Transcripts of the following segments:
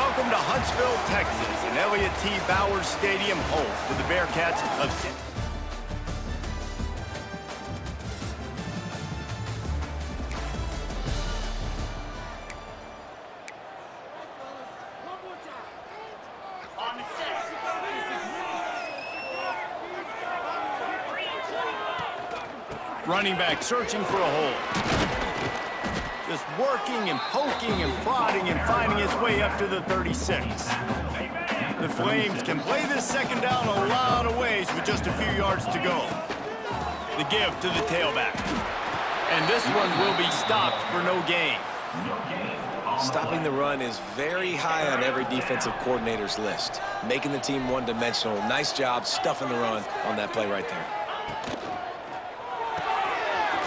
welcome to Huntsville, Texas, and Elliott T. Bowers Stadium, home to the Bearcats of San. Running back searching for a hole. Just working and poking and prodding and finding his way up to the 36. The Flames can play this second down a lot of ways with just a few yards to go. The give to the tailback. And this one will be stopped for no gain. Stopping the run is very high on every defensive coordinator's list. Making the team one-dimensional. Nice job stuffing the run on that play right there.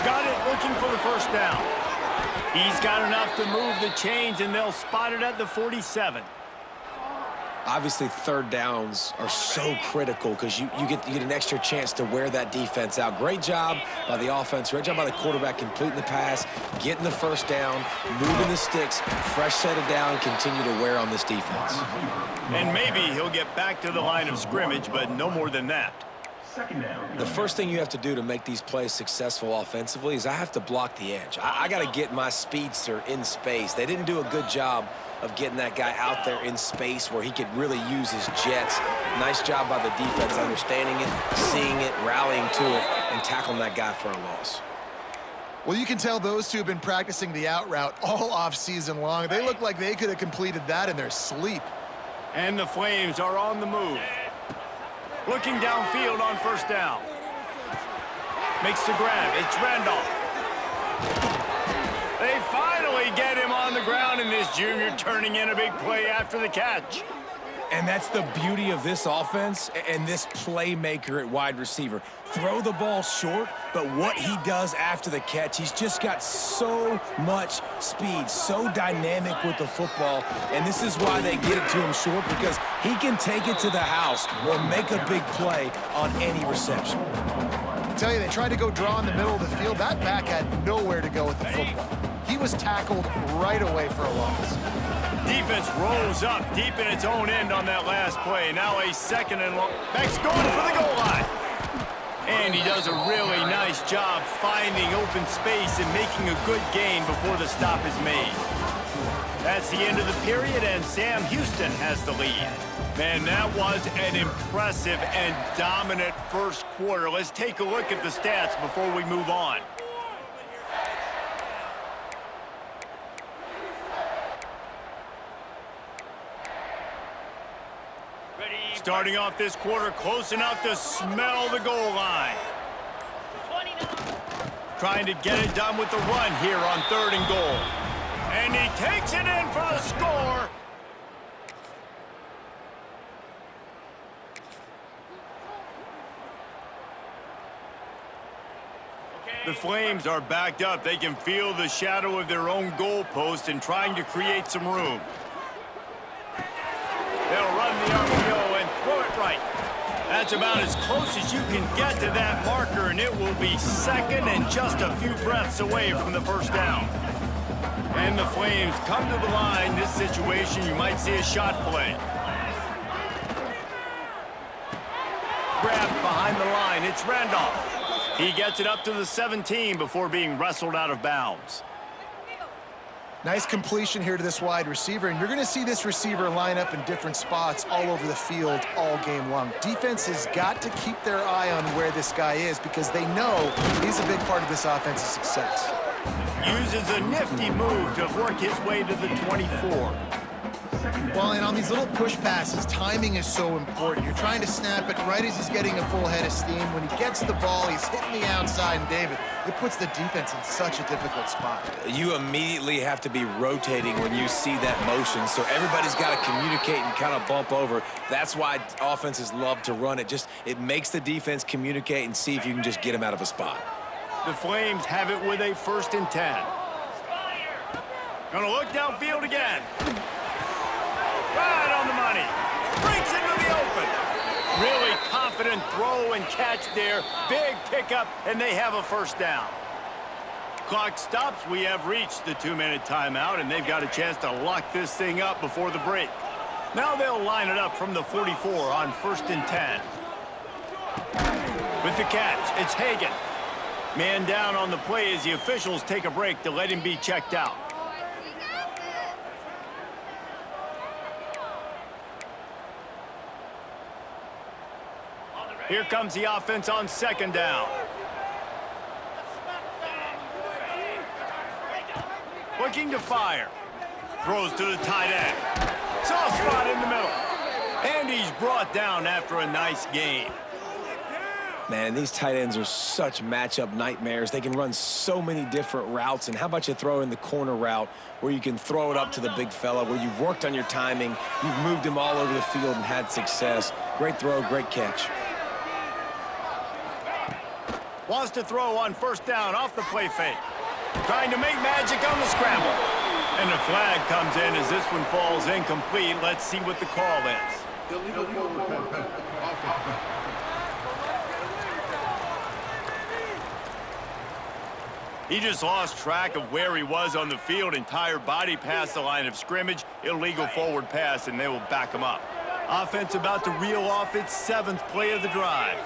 Got it, looking for the first down. He's got enough to move the chains, and they'll spot it at the 47. Obviously, third downs are so critical because you get an extra chance to wear that defense out. Great job by the offense. Great job by the quarterback completing the pass, getting the first down, moving the sticks, fresh set of down, continue to wear on this defense. And maybe he'll get back to the line of scrimmage, but no more than that. The first thing you have to do to make these plays successful offensively is I have to block the edge. I got to get my speedster in space. They didn't do a good job of getting that guy out there in space where he could really use his jets. Nice job by the defense understanding it, seeing it, rallying to it, and tackling that guy for a loss. Well, you can tell those two have been practicing the out route all off-season long. They look like they could have completed that in their sleep. And the Flames are on the move. Looking downfield on first down. Makes the grab. It's Randolph. They finally get him on the ground, and this junior turning in a big play after the catch. And that's the beauty of this offense and this playmaker at wide receiver. Throw the ball short, but what he does after the catch, he's just got so much speed, so dynamic with the football, and this is why they get it to him short, because he can take it to the house or make a big play on any reception. I tell you, they tried to go draw in the middle of the field. That back had nowhere to go with the football. He was tackled right away for a loss. Defense rolls up deep in its own end on that last play. Now a second and long. Beck's going for the goal line. And he does a really nice job finding open space and making a good gain before the stop is made. That's the end of the period, and Sam Houston has the lead. Man, that was an impressive and dominant first quarter. Let's take a look at the stats before we move on. Starting off this quarter, close enough to smell the goal line. Trying to get it done with the run here on 3rd and goal. And he takes it in for the score. The Flames are backed up. They can feel the shadow of their own goalpost and trying to create some room. They'll run the RPO and throw it right. That's about as close as you can get to that marker, and it will be second and just a few breaths away from the first down. And the Flames come to the line. This situation, you might see a shot play. Grabbed behind the line. It's Randolph. He gets it up to the 17 before being wrestled out of bounds. Nice completion here to this wide receiver, and you're going to see this receiver line up in different spots all over the field all game long. Defense has got to keep their eye on where this guy is because they know he's a big part of this offense's success. Uses a nifty move to work his way to the 24. Well, and on these little push passes, timing is so important. You're trying to snap it right as he's getting a full head of steam. When he gets the ball, he's hitting the outside, and David, it puts the defense in such a difficult spot. You immediately have to be rotating when you see that motion, so everybody's got to communicate and kind of bump over. That's why offenses love to run it. It makes the defense communicate and see if you can just get him out of a spot. The Flames have it with a 1st and 10. Gonna look downfield again. Right on the money. Breaks into the open. Really confident throw and catch there. Big pickup, and they have a first down. Clock stops. We have reached the 2-minute timeout, and they've got a chance to lock this thing up before the break. Now they'll line it up from the 44 on 1st and 10. With the catch, it's Hagan. Man down on the play as the officials take a break to let him be checked out. Here comes the offense on 2nd down. Looking to fire. Throws to the tight end. Soft spot in the middle. And he's brought down after a nice gain. Man, these tight ends are such matchup nightmares. They can run so many different routes. And how about you throw in the corner route where you can throw it up to the big fella, where you've worked on your timing, you've moved him all over the field and had success. Great throw, great catch. Wants to throw on 1st down off the play fake. Trying to make magic on the scramble. And the flag comes in as this one falls incomplete. Let's see what the call is. He just lost track of where he was on the field. Entire body past the line of scrimmage. Illegal forward pass, and they will back him up. Offense about to reel off its 7th play of the drive.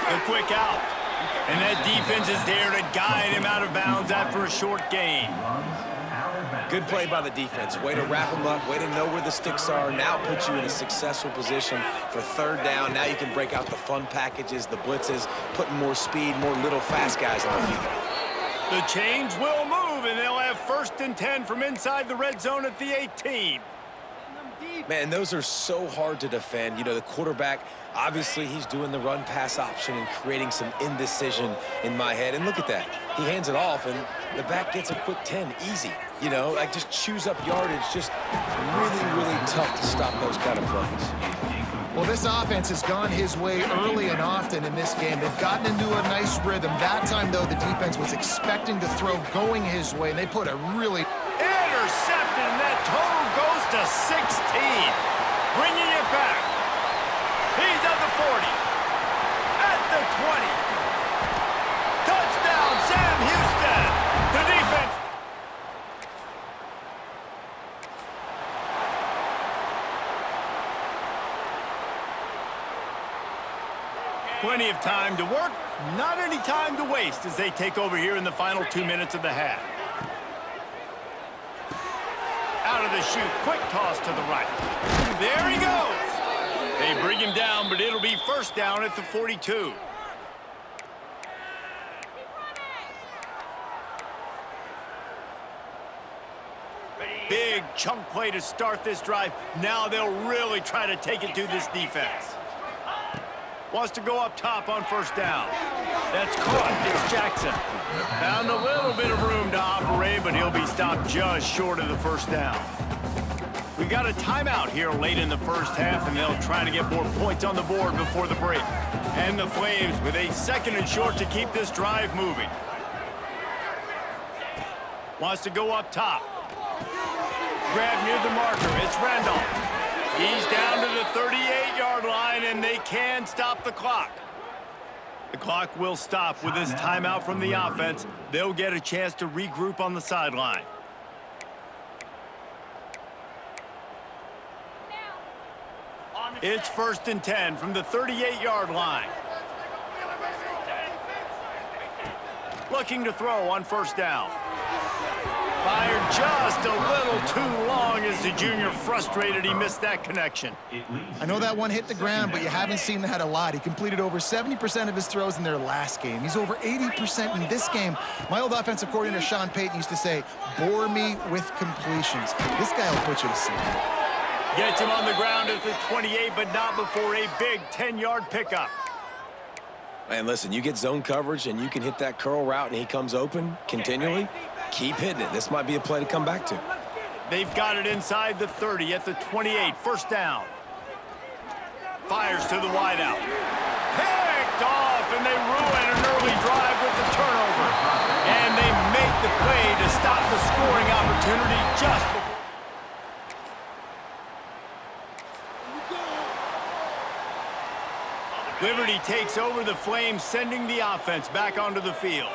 The quick out. And that defense is there to guide him out of bounds after a short gain. Good play by the defense. Way to wrap them up, way to know where the sticks are. Now put you in a successful position for 3rd down. Now you can break out the fun packages, the blitzes, putting more speed, more little fast guys on the field. The chains will move, and they'll have 1st and 10 from inside the red zone at the 18. Man, those are so hard to defend. You know, the quarterback, obviously he's doing the run-pass option and creating some indecision in my head. And look at that. He hands it off, and the back gets a quick 10. Easy. You know, like just chews up yardage. Just really, really tough to stop those kind of plays. Well, this offense has gone his way early and often in this game. They've gotten into a nice rhythm. That time, though, the defense was expecting to throw going his way, and they put a really... Intercepted, and that total goes to 16. Bringing it back. He's at the 40. At the 20. Touchdown, Sam Houston. The defense. Plenty of time to work, not any time to waste as they take over here in the final 2 minutes of the half. Out of the chute, quick toss to the right. There he goes. They bring him down, but it'll be 1st down at the 42. Big chunk play to start this drive. Now they'll really try to take it to this defense. Wants to go up top on 1st down. That's caught. It's Jackson. Found a little bit of room to operate, but he'll be stopped just short of the 1st down. We got a timeout here late in the 1st half, and they'll try to get more points on the board before the break. And the Flames with a 2nd and short to keep this drive moving. Wants to go up top. Grab near the marker. It's Randolph. He's down to the 38-yard line, and they can stop the clock. The clock will stop with this timeout from the offense. They'll get a chance to regroup on the sideline. It's 1st and 10 from the 38-yard line. Looking to throw on 1st down. Fired just a little too long as the junior frustrated. He missed that connection. I know that one hit the ground, but you haven't seen that a lot. He completed over 70% of his throws in their last game. He's over 80% in this game. My old offensive coordinator, Sean Payton, used to say, bore me with completions. This guy will put you to sleep. Gets him on the ground at the 28, but not before a big 10-yard pickup. Man, listen, you get zone coverage and you can hit that curl route and he comes open continually. Keep hitting it. This might be a play to come back to. They've got it inside the 30 at the 28. 1st down. Fires to the wideout. Picked off, and they ruin an early drive with the turnover. And they make the play to stop the scoring opportunity just before. Liberty takes over the Flames, sending the offense back onto the field.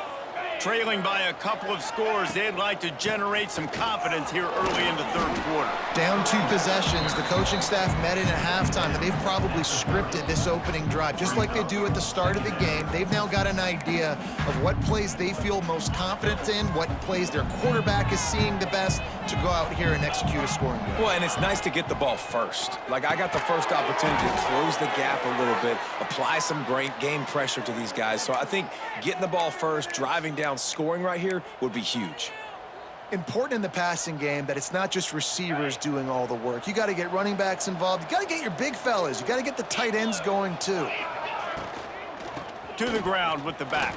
Trailing by a couple of scores, they'd like to generate some confidence here early in the third quarter. Down 2 possessions, the coaching staff met in at halftime, and they've probably scripted this opening drive. Just like they do at the start of the game, they've now got an idea of what plays they feel most confident in, what plays their quarterback is seeing the best to go out here and execute a scoring drive. Well, and it's nice to get the ball first. Like, I got the first opportunity to close the gap a little bit, apply some great game pressure to these guys. So I think getting the ball first, driving down, scoring right here would be huge. Important in the passing game that it's not just receivers doing all the work. You got to get running backs involved. You got to get your big fellas. You got to get the tight ends going too. To the ground with the back.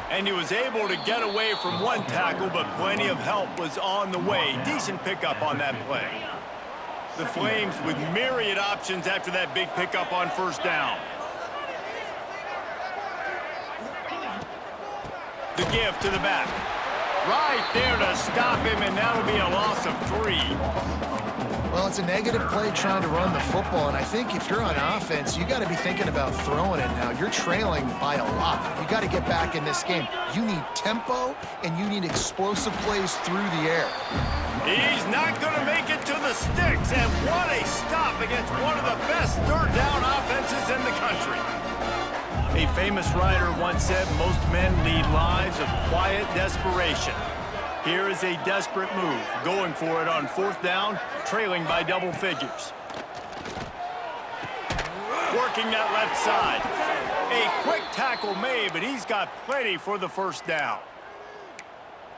And he was able to get away from one tackle, but plenty of help was on the way. Decent pickup on that play. The Flames with myriad options after that big pickup on first down. The give to the back. Right there to stop him, and that'll be a loss of 3. Well, it's a negative play trying to run the football, and I think if you're on offense, you got to be thinking about throwing it now. You're trailing by a lot. You got to get back in this game. You need tempo, and you need explosive plays through the air. He's not going to make it to the sticks, and what a stop against one of the best third down offenses in the country. A famous writer once said, most men lead lives of quiet desperation. Here is a desperate move, going for it on fourth down, trailing by double figures. Working that left side. A quick tackle made, but he's got plenty for the first down.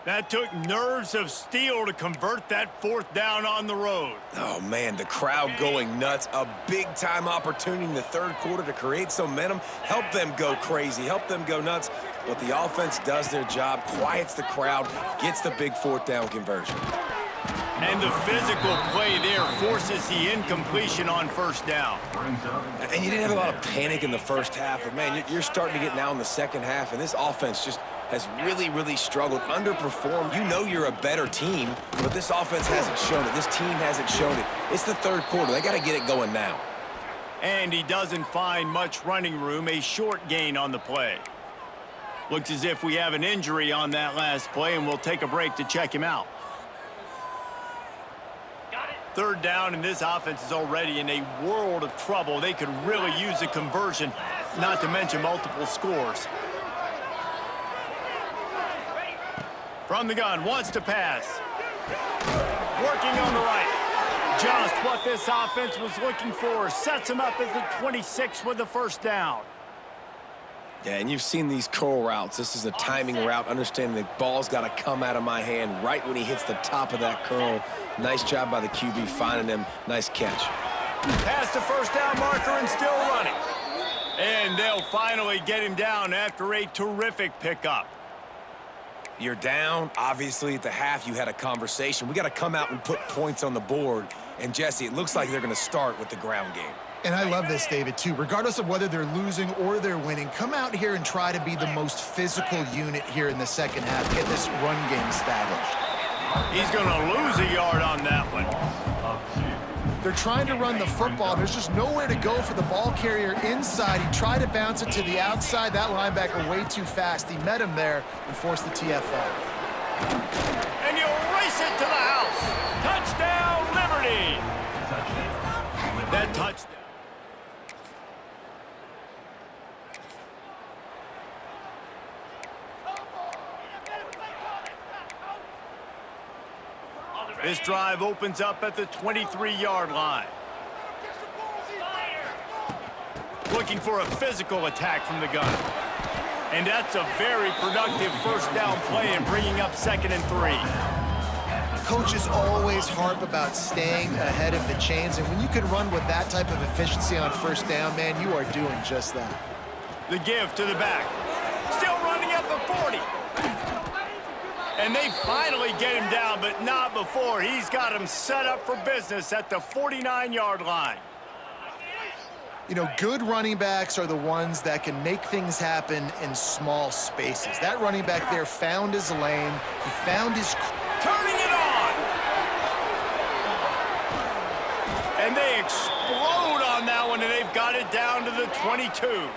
That took nerves of steel to convert that fourth down on the road. Oh, man, the crowd going nuts. A big-time opportunity in the third quarter to create some momentum, help them go crazy, help them go nuts. But the offense does their job, quiets the crowd, gets the big fourth down conversion. And the physical play there forces the incompletion on first down. And you didn't have a lot of panic in the first half, but, man, you're starting to get now in the second half, and this offense just has really, really struggled, underperformed. You know you're a better team, but this offense hasn't shown it. This team hasn't shown it. It's the third quarter. They got to get it going now. And he doesn't find much running room, a short gain on the play. Looks as if we have an injury on that last play, and we'll take a break to check him out. Third down, and this offense is already in a world of trouble. They could really use a conversion, not to mention multiple scores. From the gun, wants to pass. Working on the right. Just what this offense was looking for. Sets him up at the 26 with the first down. Yeah, and you've seen these curl routes. This is a timing route, understanding the ball's got to come out of my hand right when he hits the top of that curl. Nice job by the QB finding him. Nice catch. Past the first down marker and still running. And they'll finally get him down after a terrific pickup. You're down. Obviously, at the half, you had a conversation. We got to come out and put points on the board. And, Jesse, it looks like they're going to start with the ground game. And I love this, David, too. Regardless of whether they're losing or they're winning, come out here and try to be the most physical unit here in the second half. Get this run game established. He's going to lose a yard on that one. They're trying to run the football. There's just nowhere to go for the ball carrier inside. He tried to bounce it to the outside. That linebacker way too fast. He met him there and forced the TFL. And you'll race it to the house. Touchdown, Liberty. That touchdown. This drive opens up at the 23-yard line. Looking for a physical attack from the gun. And that's a very productive first down play and bringing up 2nd and 3. Coaches always harp about staying ahead of the chains, and when you can run with that type of efficiency on first down, man, you are doing just that. The give to the back. Still running at the 40. And they finally get him down, but not before. He's got him set up for business at the 49-yard line. You know, good running backs are the ones that can make things happen in small spaces. That running back there found his lane. He found his... Turning it on! And they explode on that one, and they've got it down to the 22.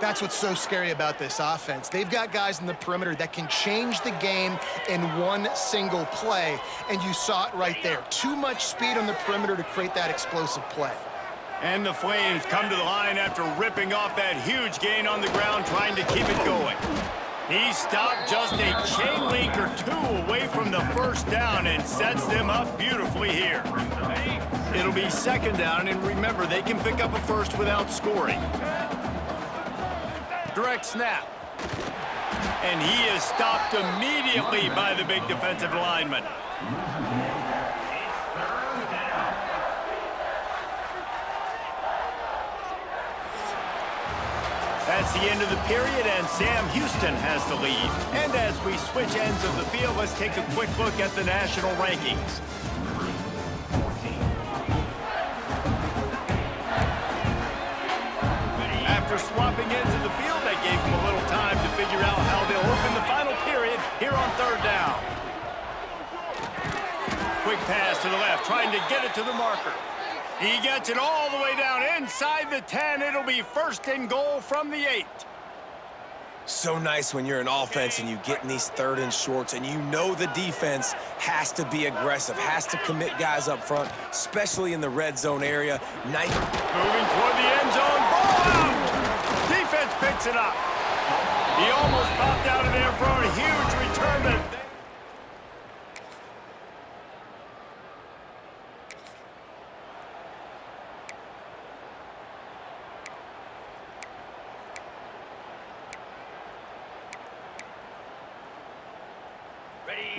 That's what's so scary about this offense. They've got guys in the perimeter that can change the game in one single play, and you saw it right there. Too much speed on the perimeter to create that explosive play. And the Flames come to the line after ripping off that huge gain on the ground, trying to keep it going. He stopped just a chain link or two away from the first down and sets them up beautifully here. It'll be second down, and remember, they can pick up a first without scoring. Direct snap. And he is stopped immediately by the big defensive lineman. That's the end of the period, and Sam Houston has the lead. And as we switch ends of the field, let's take a quick look at the national rankings. After swapping ends of the field, that gave them a little time to figure out how they'll open the final period here on third down. Quick pass to the left, trying to get it to the marker. He gets it all the way down inside the 10. It'll be first and goal from the 8. So nice when you're an offense and you get in these third and shorts and you know the defense has to be aggressive, has to commit guys up front, especially in the red zone area. Nice. Moving toward the end zone. Ball out! Defense picks it up. He almost popped out of there for a huge return.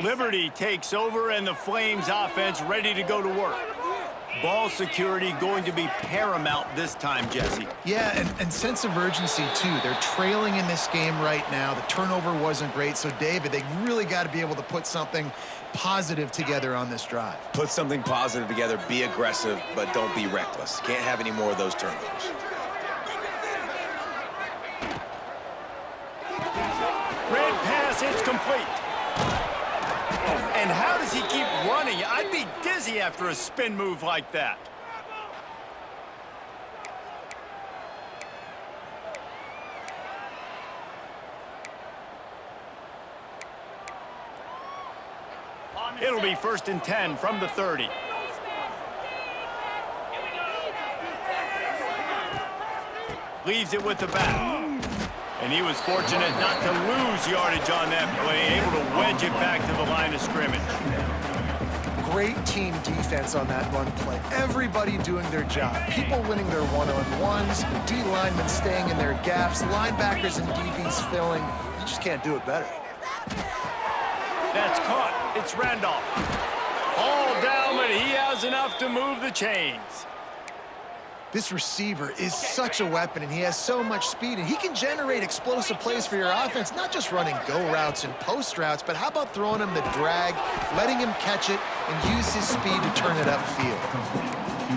Liberty takes over, and the Flames offense ready to go to work. Ball security going to be paramount this time, Jesse. Yeah, and sense of urgency, too. They're trailing in this game right now. The turnover wasn't great. So, David, they really got to be able to put something positive together on this drive. Put something positive together, be aggressive, but don't be reckless. Can't have any more of those turnovers. Red pass, it's complete. And how does he keep running? I'd be dizzy after a spin move like that. It'll be first and 10 from the 30. Leaves it with the back. And he was fortunate not to lose yardage on that play, able to wedge it back to the line of scrimmage. Great team defense on that run play. Everybody doing their job. People winning their one-on-ones, D linemen staying in their gaps, linebackers and DBs filling. You just can't do it better. That's caught. It's Randolph. All down, but he has enough to move the chains. This receiver is such a weapon, and he has so much speed, and he can generate explosive plays for your offense, not just running go routes and post routes, but how about throwing him the drag, letting him catch it, and use his speed to turn it upfield.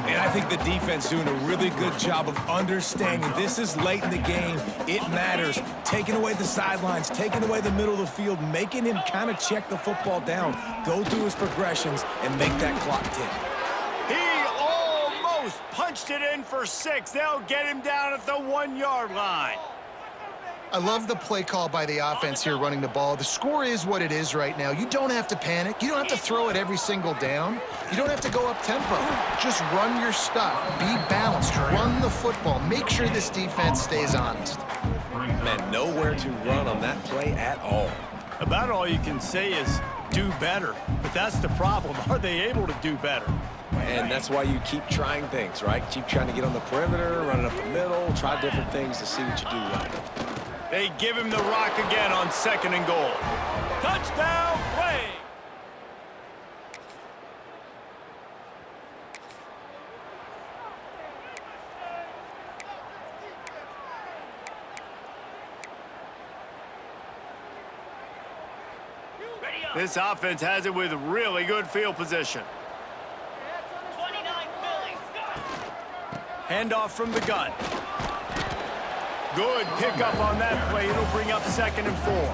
And I think the defense doing a really good job of understanding this is late in the game. It matters. Taking away the sidelines, taking away the middle of the field, making him kind of check the football down, go through his progressions, and make that clock tick. Punched it in for 6. They'll get him down at the 1-yard line. I love the play call by the offense here running the ball. The score is what it is right now. You don't have to panic. You don't have to throw it every single down. You don't have to go up tempo. Just run your stuff. Be balanced. Run the football. Make sure this defense stays honest. Man, nowhere to run on that play at all. About all you can say is do better. But that's the problem. Are they able to do better? And that's why you keep trying things, right? Keep trying to get on the perimeter, running up the middle, try different things to see what you do well. They give him the rock again on second and goal. Touchdown, Flame! This offense has it with really good field position. Handoff from the gun. Good pickup on that play. It'll bring up second and 4.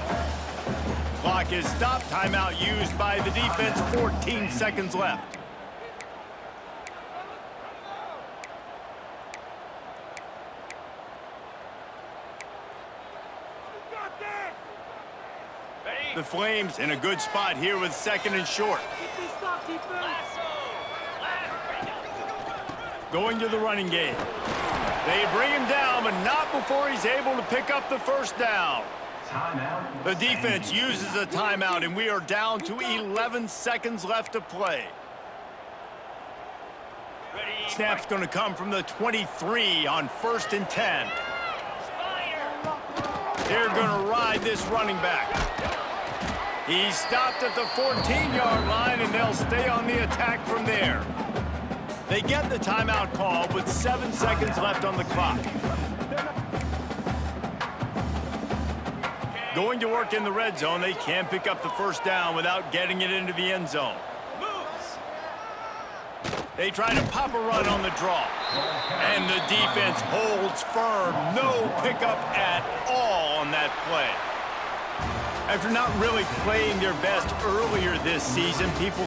Clock is stopped. Timeout used by the defense. 14 seconds left. The Flames in a good spot here with 2nd and short. Going to the running game. They bring him down, but not before he's able to pick up the first down. The defense uses a timeout, and we are down to 11 seconds left to play. Snap's going to come from the 23 on 1st and 10. They're going to ride this running back. He's stopped at the 14-yard line, and they'll stay on the attack from there. They get the timeout call with 7 seconds left on the clock. Going to work in the red zone, they can't pick up the first down without getting it into the end zone. They try to pop a run on the draw. And the defense holds firm. No pickup at all on that play. After not really playing their best earlier this season, people